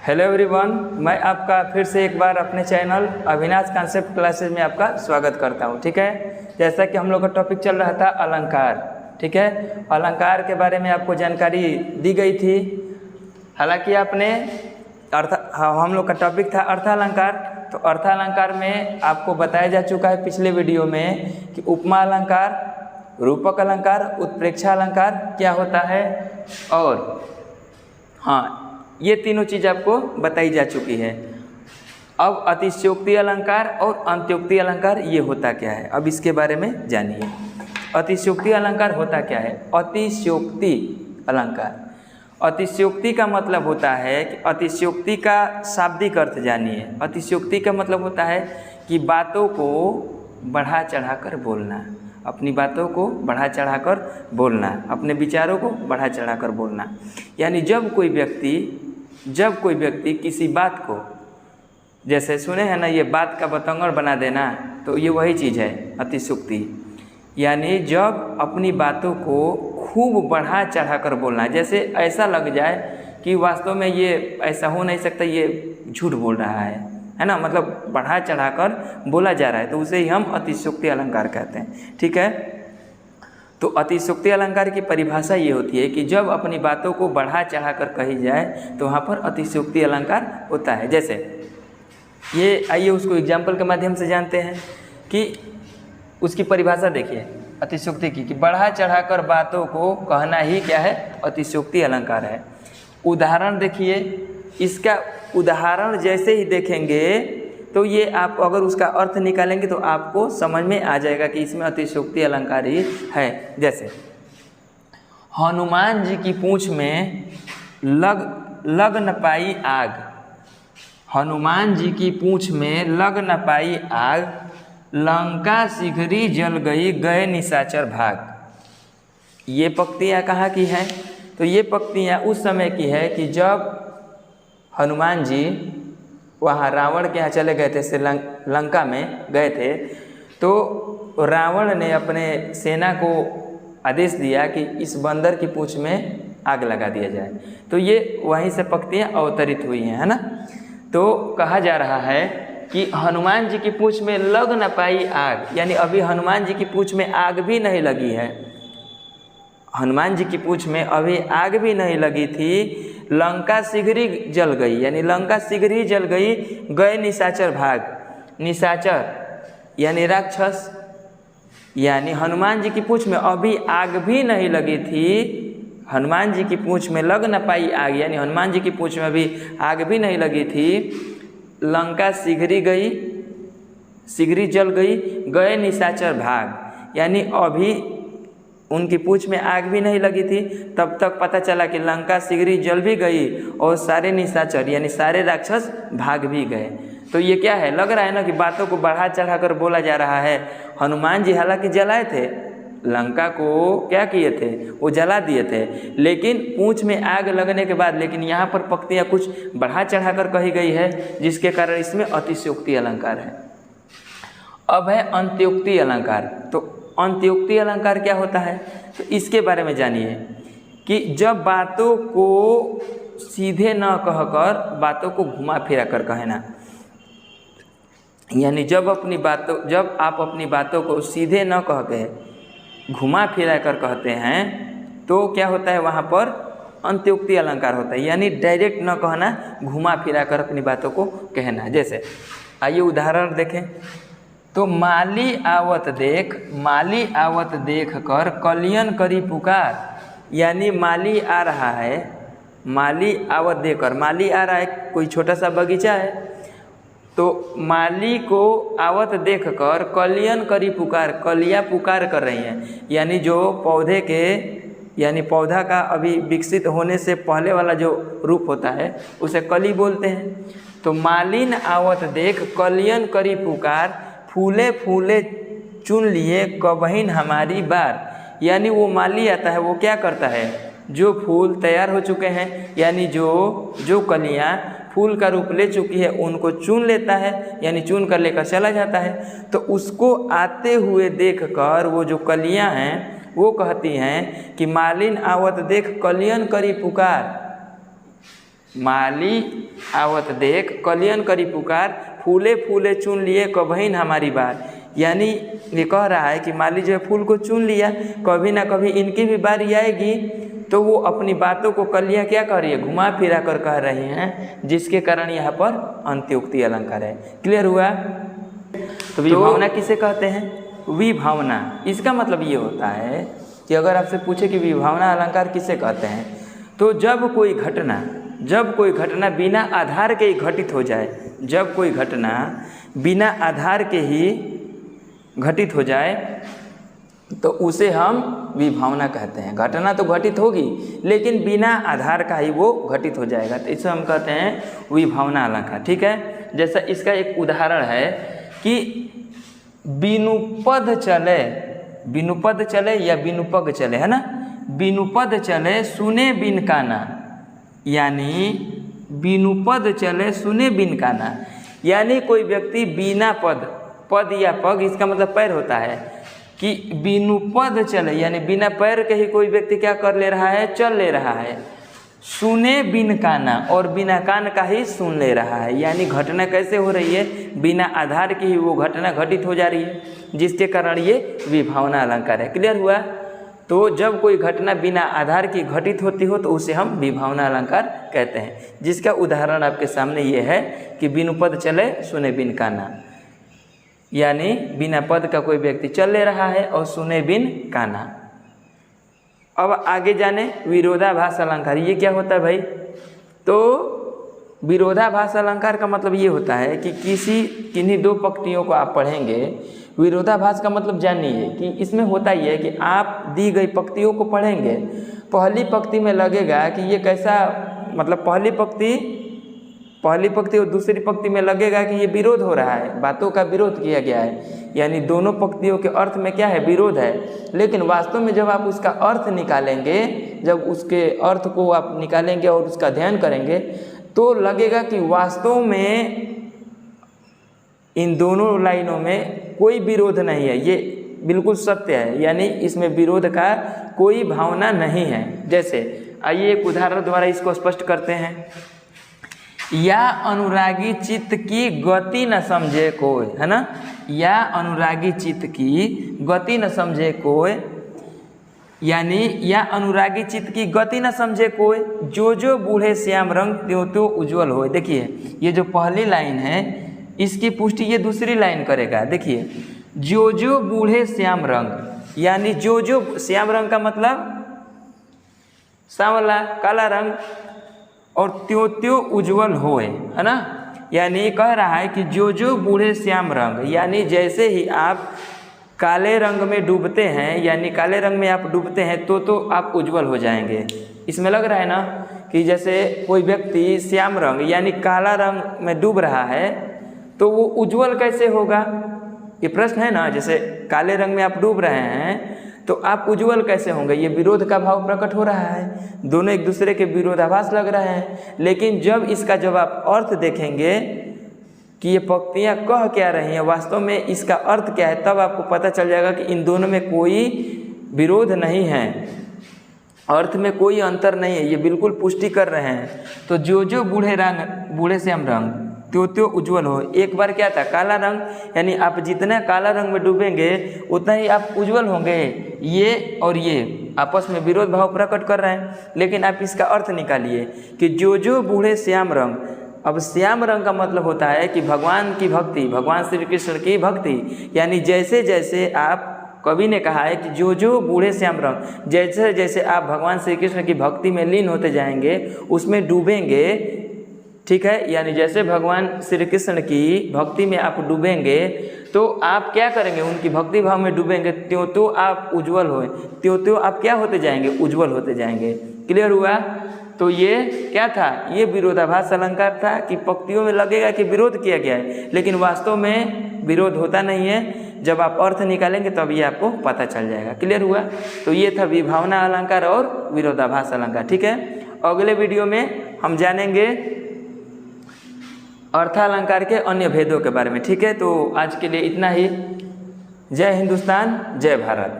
Hello everyone, मैं आपका फिर से एक बार अपने चैनल अविनाश कॉन्सेप्ट क्लासेज में आपका स्वागत करता हूं। ठीक है, जैसा कि हम लोग का टॉपिक चल रहा था अलंकार। ठीक है, अलंकार के बारे में आपको जानकारी दी गई थी। हालांकि आपने हम लोग का टॉपिक था अर्थालंकार। तो अर्थालंकार में आपको बताया जा चुका है पिछले वीडियो में कि उपमा अलंकार, रूपक अलंकार, उत्प्रेक्षा अलंकार क्या होता है, और हाँ, ये तीनों चीज़ आपको बताई जा चुकी है। अब अतिशयोक्ति अलंकार और अंत्योक्ति अलंकार ये होता क्या है, अब इसके बारे में जानिए। अतिशयोक्ति अलंकार होता क्या है? अतिशयोक्ति अलंकार, अतिशयोक्ति का मतलब होता है कि अतिशयोक्ति का शाब्दिक अर्थ जानिए। अतिशयोक्ति का मतलब होता है कि बातों को बढ़ा चढ़ाकर बोलना, अपनी बातों को बढ़ा चढ़ाकर बोलना, अपने विचारों को बढ़ा चढ़ाकर बोलना। यानी जब कोई व्यक्ति किसी बात को, जैसे सुने हैं ना, ये बात का बतंगड़ बना देना, तो ये वही चीज़ है अतिशयोक्ति। यानी जब अपनी बातों को खूब बढ़ा चढ़ाकर बोलना, जैसे ऐसा लग जाए कि वास्तव में ये ऐसा हो नहीं सकता, ये झूठ बोल रहा है ना, मतलब बढ़ा चढ़ाकर बोला जा रहा है, तो उसे ही हम अतिशयोक्ति अलंकार कहते हैं। ठीक है, तो अतिशयोक्ति अलंकार की परिभाषा ये होती है कि जब अपनी बातों को बढ़ा चढ़ाकर कही जाए तो वहाँ पर अतिशयोक्ति अलंकार होता है। जैसे ये, आइए उसको एग्जाम्पल के माध्यम से जानते हैं कि उसकी परिभाषा देखिए अतिशयोक्ति की, कि बढ़ा चढ़ाकर बातों को कहना ही क्या है, अतिशयोक्ति अलंकार है। उदाहरण देखिए, इसका उदाहरण जैसे ही देखेंगे तो ये आप अगर उसका अर्थ निकालेंगे तो आपको समझ में आ जाएगा कि इसमें अतिशयोक्ति अलंकार ही है। जैसे हनुमान जी की पूंछ में लग न पाई आग, हनुमान जी की पूंछ में लग न पाई आग, लंका शीघ्री जल गई, गए निशाचर भाग। ये पंक्तियाँ कहाँ की हैं? तो ये पंक्तियाँ उस समय की है कि जब हनुमान जी वहाँ रावण के यहाँ चले गए थे, लंका में गए थे, तो रावण ने अपने सेना को आदेश दिया कि इस बंदर की पूंछ में आग लगा दिया जाए। तो ये वहीं से पंक्तियाँ अवतरित हुई हैं, है ना। तो कहा जा रहा है कि हनुमान जी की पूंछ में लग न पाई आग, यानी अभी हनुमान जी की पूंछ में आग भी नहीं लगी है, हनुमान जी की पूंछ में अभी आग भी नहीं लगी थी। लंका शीघ्री जल गई, यानी लंका शीघ्र ही जल गई, गए निशाचर भाग। निशाचर यानी राक्षस, यानी हनुमान जी की पूंछ में अभी आग भी नहीं लगी थी, हनुमान जी की पूंछ में लग न पाई आग, यानी हनुमान जी की पूंछ में अभी आग भी नहीं लगी थी। लंका शीघ्री जल गई, गए निशाचर भाग, यानी अभी उनकी पूंछ में आग भी नहीं लगी थी, तब तक पता चला कि लंका शीघ्र जल भी गई और सारे निशाचर यानी सारे राक्षस भाग भी गए। तो ये क्या है, लग रहा है ना कि बातों को बढ़ा चढ़ाकर बोला जा रहा है। हनुमान जी हालांकि जलाए थे, लंका को क्या किए थे, वो जला दिए थे, लेकिन पूंछ में आग लगने के बाद, लेकिन यहाँ पर पंक्तियाँ कुछ बढ़ा चढ़ाकर कही गई है, जिसके कारण इसमें अतिशयोक्ति अलंकार है। अब है अंत्योक्ति अलंकार। तो अंत्योक्ति अलंकार क्या होता है, तो इसके बारे में जानिए कि जब बातों को सीधे न कहकर बातों को घुमा फिरा कर कहना, यानी जब आप अपनी बातों को सीधे न कह के घुमा फिरा कर कहते हैं तो क्या होता है, वहाँ पर अंत्योक्ति अलंकार होता है, यानी डायरेक्ट न कहना, घुमा फिरा कर अपनी बातों को कहना। जैसे आइए उदाहरण देखें, तो माली आवत देख कर कलियन करी पुकार, यानी माली आ रहा है, माली आवत देकर, माली आ रहा है, कोई छोटा सा बगीचा है, तो माली को आवत देख कर कलियन करी पुकार, कलियाँ पुकार कर रही हैं, यानी जो पौधे के, यानी पौधा का अभी विकसित होने से पहले वाला जो रूप होता है उसे कली बोलते हैं। तो मालिन आवत देख कलियन करी पुकार, फूले फूले चुन लिए कबहिन हमारी बार, यानी वो माली आता है, वो क्या करता है, जो फूल तैयार हो चुके हैं, यानी जो कलियाँ फूल का रूप ले चुकी है उनको चुन लेता है, यानी चुन कर लेकर चला जाता है। तो उसको आते हुए देखकर वो जो कलियाँ हैं वो कहती हैं कि मालिन आवत देख कलियन करी पुकार, माली आवत देख कलियन करी पुकार, फूले फूले चुन लिए कबहिन हमारी बार। यानी ये कह रहा है कि माली जो है फूल को चुन लिया, कभी ना कभी इनकी भी बारी आएगी, तो वो अपनी बातों को कलियाँ क्या कर रही है, घुमा फिरा कर कह रही हैं, जिसके कारण यहाँ पर अंत्योक्ति अलंकार है। क्लियर हुआ? तो विभावना किसे कहते हैं? विभावना। इसका मतलब ये होता है कि अगर आपसे पूछे कि विभावना अलंकार किसे कहते हैं, तो जब कोई घटना बिना आधार के ही घटित हो जाए, जब कोई घटना बिना आधार के ही घटित हो जाए तो उसे हम विभावना कहते हैं। घटना तो घटित होगी लेकिन बिना आधार का ही वो घटित हो जाएगा, तो इसे हम कहते हैं विभावना अलंकार। ठीक है, जैसा इसका एक उदाहरण है कि बिनुपद चले या बिनुपग चले, है ना। बिनुपद चले सुने बिन काना, यानी बिनुपद चले सुने बिन काना, यानी कोई व्यक्ति बिना पद या पग, इसका मतलब पैर होता है, कि बिनुपद चले यानी बिना पैर के ही कोई व्यक्ति क्या कर ले रहा है, चल ले रहा है। सुने बिन काना, और बिना कान का ही सुन ले रहा है। यानी घटना कैसे हो रही है, बिना आधार की ही वो घटना घटित हो जा रही है, जिसके कारण ये विभावना अलंकार है। क्लियर हुआ? तो जब कोई घटना बिना आधार की घटित होती हो तो उसे हम विभावना अलंकार कहते हैं, जिसका उदाहरण आपके सामने ये है कि बिनुपद चले सुने बिन काना, यानी बिना पद का कोई व्यक्ति चल ले रहा है और सुने बिन काना। अब आगे जाने विरोधाभास अलंकार, ये क्या होता है भाई? तो विरोधाभास अलंकार का मतलब ये होता है कि किन्हीं दो पंक्तियों को आप पढ़ेंगे। विरोधाभास का मतलब जानिए कि इसमें होता ही है कि आप दी गई पंक्तियों को पढ़ेंगे, पहली पंक्ति में लगेगा कि ये कैसा, मतलब पहली पंक्ति और दूसरी पंक्ति में लगेगा कि ये विरोध हो रहा है, बातों का विरोध किया गया है, यानी दोनों पंक्तियों के अर्थ में क्या है, विरोध है। लेकिन वास्तव में जब आप उसका अर्थ निकालेंगे, जब उसके अर्थ को आप निकालेंगे और उसका ध्यान करेंगे, तो लगेगा कि वास्तव में इन दोनों लाइनों में कोई विरोध नहीं है, ये बिल्कुल सत्य है, यानी इसमें विरोध का कोई भावना नहीं है। जैसे आइए एक उदाहरण द्वारा इसको स्पष्ट करते हैं। या अनुरागी चित्त की गति न समझे कोई, है ना। या अनुरागी चित्त की गति न समझे कोई, यानी या अनुरागी चित्त की गति न समझे कोई, जो जो बूढ़े श्याम रंग त्यों त्यों उज्जवल होए। देखिए ये जो पहली लाइन है इसकी पुष्टि ये दूसरी लाइन करेगा। देखिए जो जो बूढ़े श्याम रंग, यानी जो जो श्याम रंग का मतलब सांवला काला रंग, और त्यों त्यों उज्जवल होए, है ना। यानी कह रहा है कि जो जो बूढ़े श्याम रंग, यानी जैसे ही आप काले रंग में डूबते हैं, यानी काले रंग में आप डूबते हैं तो आप उज्जवल हो जाएंगे। इसमें लग रहा है ना कि जैसे कोई व्यक्ति श्याम रंग यानी काला रंग में डूब रहा है तो वो उज्जवल कैसे होगा, ये प्रश्न है ना। जैसे काले रंग में आप डूब रहे हैं तो आप उज्जवल कैसे होंगे, ये विरोध का भाव प्रकट हो रहा है, दोनों एक दूसरे के विरोधाभास लग रहे हैं। लेकिन जब इसका जब आप अर्थ देखेंगे कि ये पंक्तियाँ कह क्या रही हैं, वास्तव में इसका अर्थ क्या है, तब आपको पता चल जाएगा कि इन दोनों में कोई विरोध नहीं है, अर्थ में कोई अंतर नहीं है, ये बिल्कुल पुष्टि कर रहे हैं। तो जो जो बूढ़े श्याम रंग त्यों त्यों उज्जवल हो, एक बार क्या था काला रंग, यानी आप जितना काला रंग में डूबेंगे उतना ही आप उज्जवल होंगे। ये और ये आपस में विरोध भाव प्रकट कर रहे हैं, लेकिन आप इसका अर्थ निकालिए कि जो जो बूढ़े श्याम रंग। अब श्याम रंग का मतलब होता है कि भगवान की भक्ति, भगवान श्री कृष्ण की भक्ति, यानी जैसे जैसे आप, कवि ने कहा है कि जो जो बूढ़े श्याम रंग, जैसे जैसे आप भगवान श्री कृष्ण की भक्ति में लीन होते जाएंगे, उसमें डूबेंगे, ठीक है। यानी जैसे भगवान श्री कृष्ण की भक्ति में आप डूबेंगे तो आप क्या करेंगे, उनकी भक्ति भाव में डूबेंगे, त्यों त्यों आप उज्जवल होए, त्यों त्यों आप क्या होते जाएंगे, उज्जवल होते जाएंगे। क्लियर हुआ? तो ये क्या था, ये विरोधाभास अलंकार था कि पंक्तियों में लगेगा कि विरोध किया गया है, लेकिन वास्तव में विरोध होता नहीं है। जब आप अर्थ निकालेंगे तब ये आपको पता चल जाएगा। क्लियर हुआ? तो ये था विभावना अलंकार और विरोधाभास अलंकार। ठीक है, अगले वीडियो में हम जानेंगे अर्थालंकार के अन्य भेदों के बारे में। ठीक है, तो आज के लिए इतना ही। जय हिंदुस्तान, जय भारत।